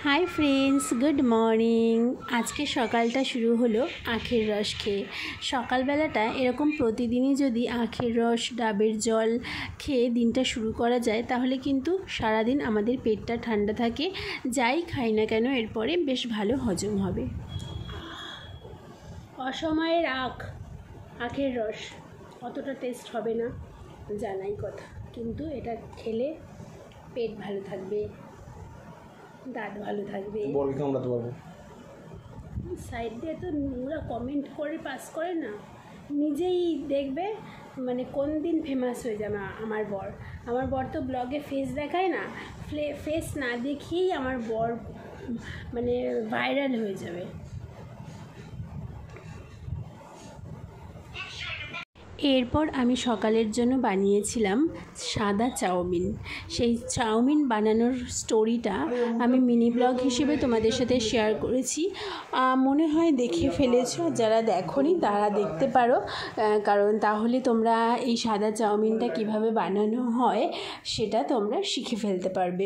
Hi friends, good morning. আজকে সকালটা শুরু হলো আখের রস খেয়ে। সকালবেলাটা এরকম প্রতিদিনই যদি আখের রস, ডাবের জল খেয়ে দিনটা শুরু করা যায় তাহলে কিন্তু সারাদিন আমাদের পেটটা ঠান্ডা থাকে। যাই খাই না কেন এরপরে বেশ ভালো হজম হবে। অসময়ের আখের রস অতটা টেস্ট হবে না জানাই কথা, কিন্তু এটা খেলে পেট ভালো থাকবে, দাঁত ভালো থাকবে। বল কামড়াতে পারবো। সাইড দিয়ে তো নোংরা কমেন্ট করে পাস করে না, নিজেই দেখবে মানে কোন দিন ফেমাস হয়ে যাবে আমার বর তো ব্লগে ফেস দেখায় না, ফেস না দেখিয়েই আমার বর মানে ভাইরাল হয়ে যাবে। এরপর আমি সকালের জন্য বানিয়েছিলাম সাদা চাউমিন। সেই চাউমিন বানানোর স্টোরিটা আমি মিনি ব্লগ হিসেবে তোমাদের সাথে শেয়ার করেছি। মনে হয় দেখে ফেলেছো, যারা দেখোনি তারা দেখতে পারো, কারণ তাহলে তোমরা এই সাদা চাউমিনটা কিভাবে বানানো হয় সেটা তোমরা শিখে ফেলতে পারবে।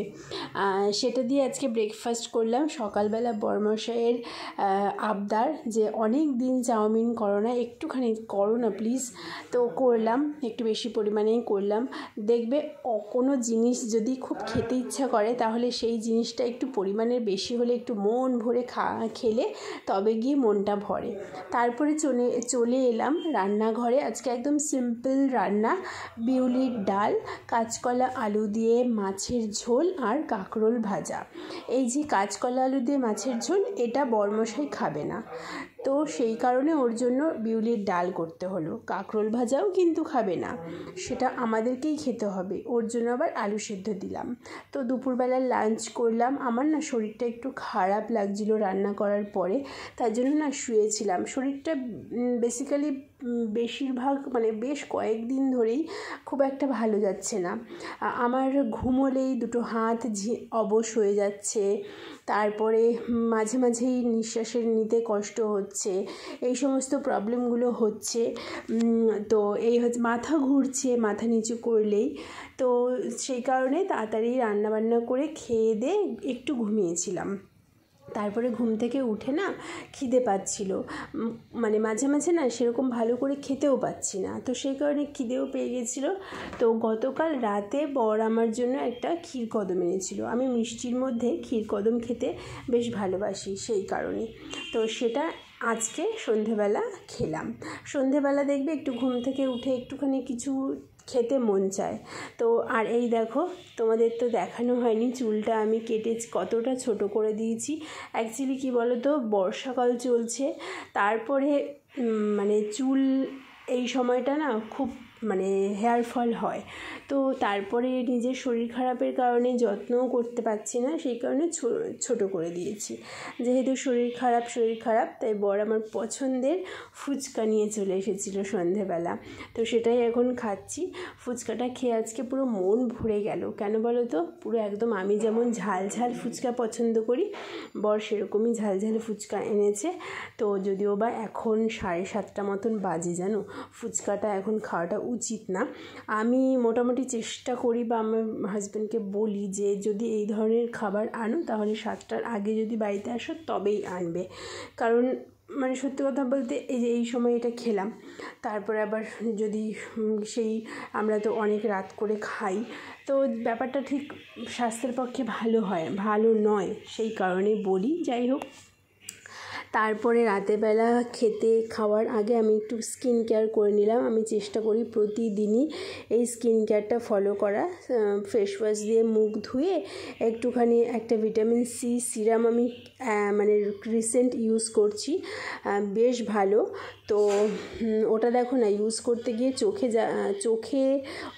সেটা দিয়ে আজকে ব্রেকফাস্ট করলাম। সকালবেলা বরমশাইয়ের আবদার যে অনেক দিন চাউমিন করো না, একটুখানি করো না প্লিজ, তো করলাম, একটু বেশি পরিমাণেই করলাম। দেখবে কোনো জিনিস যদি খুব খেতে ইচ্ছা করে তাহলে সেই জিনিসটা একটু পরিমাণের বেশি হলে একটু মন ভরে খেলে তবে গিয়ে মনটা ভরে। তারপরে চলে এলাম রান্নাঘরে। আজকে একদম সিম্পল রান্না, বিউলির ডাল, কাঁচকলা আলু দিয়ে মাছের ঝোল আর কাঁকরোল ভাজা। এই যে কাঁচকলা আলু দিয়ে মাছের ঝোল, এটা বরমশাই খাবে না, তো সেই কারণে ওর জন্য বিউলির ডাল করতে হলো। কাঁকরোল ভাজাও কিন্তু খাবে না, সেটা আমাদেরকেই খেতে হবে, ওর জন্য আবার আলু সেদ্ধ দিলাম। তো দুপুরবেলা লাঞ্চ করলাম। আমার না শরীরটা একটু খারাপ লাগছিল রান্না করার পরে, তার জন্য না শুয়েছিলাম। শরীরটা বেসিক্যালি বেশিরভাগ মানে বেশ কয়েকদিন ধরেই খুব একটা ভালো যাচ্ছে না। আমার ঘুমোলেই দুটো হাত অবশ হয়ে যাচ্ছে, তারপরে মাঝে মাঝেই নিঃশ্বাসের নিতে কষ্ট হচ্ছে, এই সমস্ত প্রবলেমগুলো হচ্ছে। তো এই হচ্ছে মাথা ঘুরছে মাথা নিচু করলেই, তো সেই কারণে তাড়াতাড়ি রান্নাবান্না করে খেয়ে দিয়ে একটু ঘুমিয়েছিলাম। তারপরে ঘুম থেকে উঠে না খিদে পাচ্ছিল, মানে মাঝে মাঝে না সেরকম ভালো করে খেতেও পাচ্ছি না, তো সেই কারণে খিদেও পেয়ে গেছিলো। তো গতকাল রাতে বর আমার জন্য একটা ক্ষীরকদম এনেছিল। আমি মিষ্টির মধ্যে ক্ষীরকদম খেতে বেশ ভালোবাসি, সেই কারণে তো সেটা আজকে সন্ধেবেলা খেলাম। সন্ধেবেলা দেখবে একটু ঘুম থেকে উঠে একটুখানি কিছু খেতে মন চায়। তো আর এই দেখো, তোমাদের তো দেখানো হয়নি, চুলটা আমি কেটে কতটা ছোট করে দিয়েছি। অ্যাকচুয়ালি কী বলো তো, বর্ষাকাল চলছে, তারপরে মানে চুল এই সময়টা না খুব মানে হেয়ার ফল হয়, তো তারপরে নিজের শরীর খারাপের কারণে যত্নও করতে পারছি না, সেই কারণে ছোট করে দিয়েছি। যেহেতু শরীর খারাপ তাই বর আমার পছন্দের ফুচকা নিয়ে চলে এসেছিলো সন্ধেবেলা, তো সেটাই এখন খাচ্ছি। ফুচকাটা খেয়ে আজকে পুরো মন ভরে গেল। কেন বলো তো, পুরো একদম আমি যেমন ঝাল ঝাল ফুচকা পছন্দ করি, বর সেরকমই ঝাল ঝাল ফুচকা এনেছে। তো যদিও বা এখন 7:30 মতন বাজে, জানো, ফুচকাটা এখন খাওয়াটা উচিত না। আমি মোটামুটি চেষ্টা করি বা আমার হাজব্যান্ডকে বলি যে যদি এই ধরনের খাবার আনো তাহলে 7টার আগে যদি বাড়িতে আসো তবেই আনবে, কারণ মানে সত্যি কথা বলতে এই সময় এটা খেলাম, তারপরে আবার যদি আমরা তো অনেক রাত করে খাই, তো ব্যাপারটা ঠিক স্বাস্থ্যের পক্ষে ভালো নয়, সেই কারণে বলি। যাই হোক, তারপরে রাতেরবেলা খাওয়ার আগে আমি একটু স্কিন কেয়ার করে নিলাম। আমি চেষ্টা করি প্রতিদিনই এই স্কিন কেয়ারটা ফলো করা। ফেস ওয়াশ দিয়ে মুখ ধুয়ে একটুখানি একটা ভিটামিন সি সিরাম আমি মানে রিসেন্ট ইউজ করছি, বেশ ভালো। তো ওটা দেখো না, ইউজ করতে গিয়ে চোখে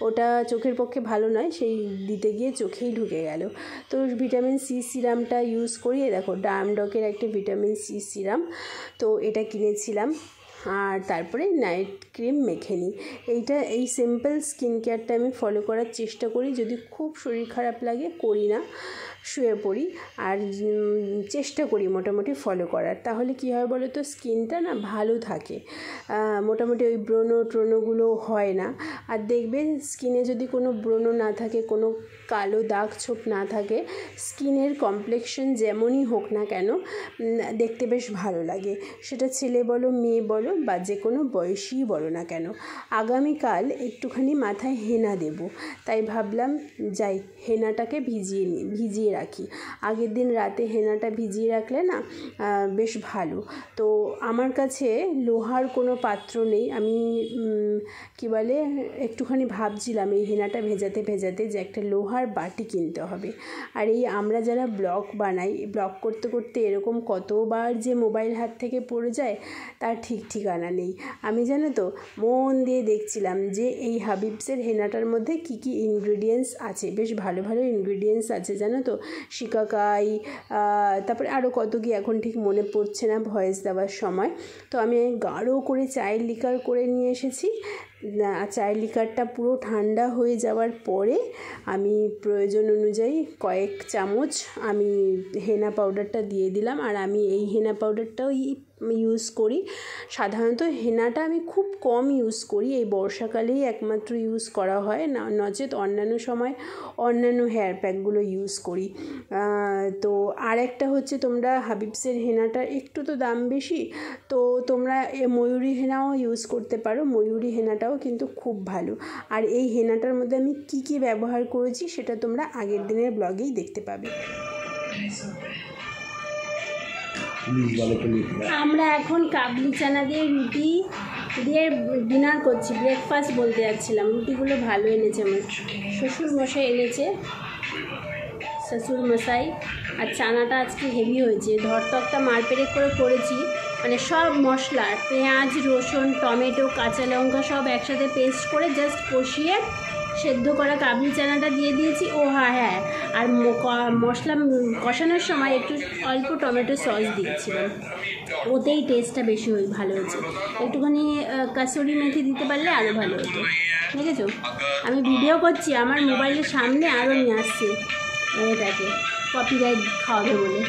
ওটা চোখের পক্ষে ভালো নয়, সেই দিতে গিয়ে চোখেই ঢুকে গেল। তো ভিটামিন সি সিরামটা ইউজ করি। দেখো ডার্মডকের একটা ভিটামিন সি সিরাম, তো এটা কিনেছিলাম। আর তারপরে নাইট ক্রিম মেখে নিই। এই সিম্পল স্কিন কেয়ারটা আমি ফলো করার চেষ্টা করি। যদি খুব শরীর খারাপ লাগে করি না, শুয়ে পড়ি। আর চেষ্টা করি মোটামুটি ফলো করার। তাহলে কী হয় বলো তো, স্কিনটা না ভালো থাকে, মোটামুটি ওই ব্রণগুলো হয় না। আর দেখবে স্কিনে যদি কোনো ব্রণ না থাকে, কোনো কালো দাগ ছোপ না থাকে, স্কিনের কমপ্লেক্সন যেমনই হোক না কেন দেখতে বেশ ভালো লাগে। সেটা ছেলে বলো, মেয়ে বলো, বা যে কোনো বয়সী বলো না কেন। আগামীকাল একটুখানি মাথায় হেনা দেব, তাই ভাবলাম যাই হেনাটাকে ভিজিয়ে রাখি। আগের দিন রাতে হেনাটা ভিজিয়ে রাখলে না বেশ ভালো। তো আমার কাছে লোহার কোনো পাত্র নেই। আমি কি বলে একটুখানি ভাবছিলাম এই হেনাটা ভেজাতে যে একটা লোহার বাটি কিনতে হবে। আর এই আমরা যারা ব্লগ বানাই, ব্লগ করতে করতে এরকম কতবার যে মোবাইল হাত থেকে পড়ে যায় তার ঠিক ঠিকানা নেই। আমি জানো তো মন দিয়ে দেখছিলাম যে এই হাবিবসের হেনাটার মধ্যে কি কি ইনগ্রিডিয়েন্টস আছে। বেশ ভালো ভালো ইনগ্রিডিয়েন্টস আছে জানো তো, শিকাকাই, তারপরে আরও কত কি এখন ঠিক মনে পড়ছে না ভয়েস দেওয়ার সময়। তো আমি গাঢ় করে চায়ের লিকার করে নিয়ে এসেছি। চায়ের লিকারটা পুরো ঠান্ডা হয়ে যাওয়ার পরে আমি প্রয়োজন অনুযায়ী কয়েক চামচ আমি হেনা পাউডারটা দিয়ে দিলাম। আর আমি এই হেনা পাউডারটাও ইউজ করি। সাধারণত হেনাটা আমি খুব কম ইউজ করি, এই বর্ষাকালেই একমাত্র ইউজ করা হয়, না নচেত অন্যান্য সময় অন্যান্য হেয়ার প্যাকগুলো ইউজ করি। তো আর একটা হচ্ছে, তোমরা হাবিবসের হেনাটা একটু তো দাম বেশি, তো তোমরা ময়ূরী হেনাও ইউজ করতে পারো। ময়ূরী হেনাটাও কিন্তু খুব ভালো। আর এই হেনাটার মধ্যে আমি কি কি ব্যবহার করেছি সেটা তোমরা আগের দিনের ব্লগেই দেখতে পাবে। আমরা এখন কাবলি চানা দিয়ে রুটি দিয়ে ডিনার করছি, ব্রেকফাস্ট বলতে যাচ্ছিলাম। রুটিগুলো ভালো এনেছে আমার শ্বশুরমশাই এনেছে, শ্বশুরমশাই। আর চানাটা আজকে হেভি হয়েছে, ধরতকটা মারপেড়ে করে করেছি, মানে সব মশলা পেঁয়াজ, রসুন, টমেটো, কাঁচা লঙ্কা সব একসাথে পেস্ট করে জাস্ট কষিয়ে সেদ্ধ করা কাবলি চানাটা দিয়ে দিয়েছি। ও হ্যাঁ, আর মশলা কষানোর সময় একটু অল্প টমেটো সস দিয়েছিলাম, ওতেই টেস্টটা বেশি ভালো হয়েছে। একটুখানি কাসুরি মেথি দিতে পারলে আরও ভালো হতো। দেখেছো আমি ভিডিও করছি, আমার মোবাইলের সামনে আরও নিয়ে আসছে এটাকে কপিরাইট খাওয়াবে বলে।